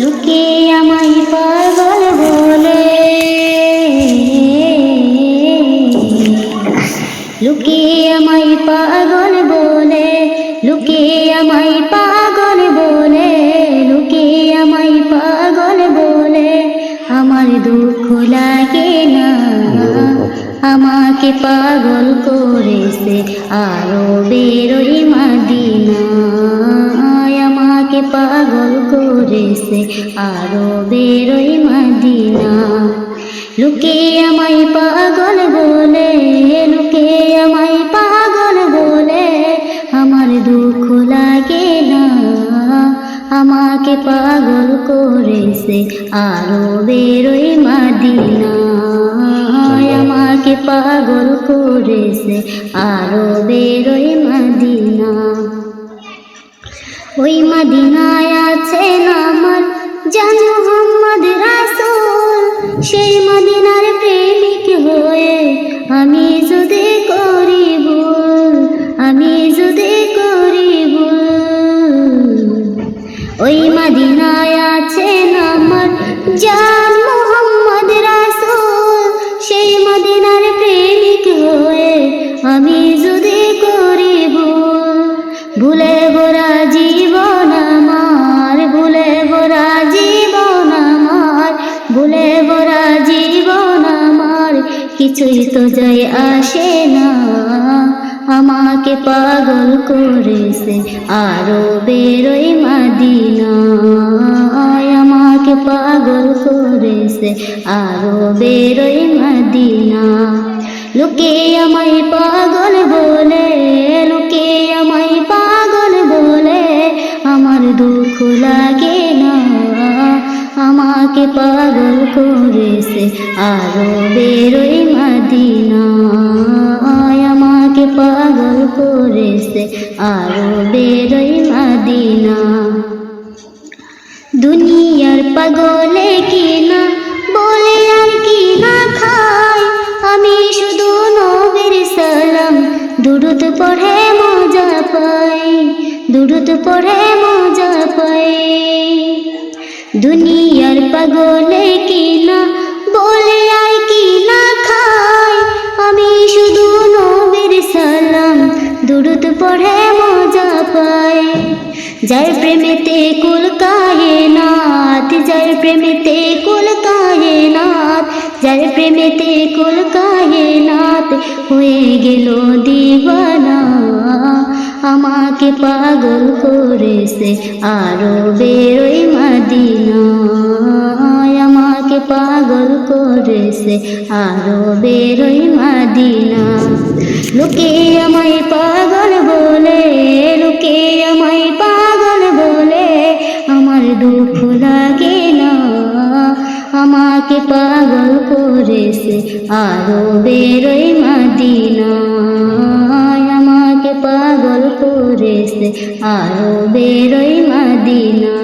লোকে আমায় পাগল বলে, লোকে আমায় পাগল বলে, লোকে আমায় পাগল বলে, লোকে আমায় পাগল বলে, আমার দুঃখ লাগে না। আমাকে পাগল করেছে আরবের ওই মদিনায়, আমাকে পাগল করেছে আরবের ওই মদিনা। লোকে আমায় পাগল বলে, লোকে আমায় পাগল বলে, আমার দুঃখ লাগে না। আমাকে পাগল করেছে আরবের ওই মদিনায়, আমাকে পাগল করেছে আরবের ওই মদিনা। ওই মদিনায় আছেন আমার জান মুহাম্মদ রাসূল, সেই মদিনার প্রেমিক হয়ে আমি যদি করি ভুল, আমি যদি করি ভুল। ওই মদিনায় আছেন আমার জান মুহাম্মদ রাসূল, সেই মদিনার প্রেমিক হয়ে আমি যদি করি ভুল। ভুলে ভরা জীবন আমার, ভুলে ভরা জীবন আমার, ভুলে ভরা জীবন আমার, কিছুই তো যায় আসে না। আমাকে পাগল করেছে আরবের ওই মদিনায়, আমাকে পাগল করেছে আরবের ওই মদিনা। লোকে আমায় পাগল বলে, লোকে আমায় পাগল বলে, আমার দুঃখ লাগে না। আমাকে পাগল করেছে আরবের ওই মদিনায়, আমাকে পাগল করেছে আরবের ওই মদিনা। দুনিয়ার পাগলে কিনা বলে আর কি না খাই, আমি শুধু নবীর সালাম দুরুদ পড়ে মজা পাই, দুরুদ পড়ে মজা পাই। দুনিয়ার পাগলে কিনা বলে আর কি না খাই, আমি শুধু নবীর সালাম দুরুদ পড়ে মজা পাই। যার প্রেমেতে কুল কায়নাত, যার প্রেমেতে কুল কায়নাত, যার প্রেমেতে কুল কায়নাত হয়ে গেল দিওয়ানা। আমাকে পাগল করেছে আরবের ওই মদিনায়, আমাকে পাগল করেছে আরবের ওই মদিনা। লোকে আমায় পাগল বলে, লোকে আমায় পাগল বলে, আমার দুঃখ লাগে না। আমাকে পাগল করেছে আরবের ওই মদিনায়, আমাকে পাগল করেছে আরবের ওই মদিনা।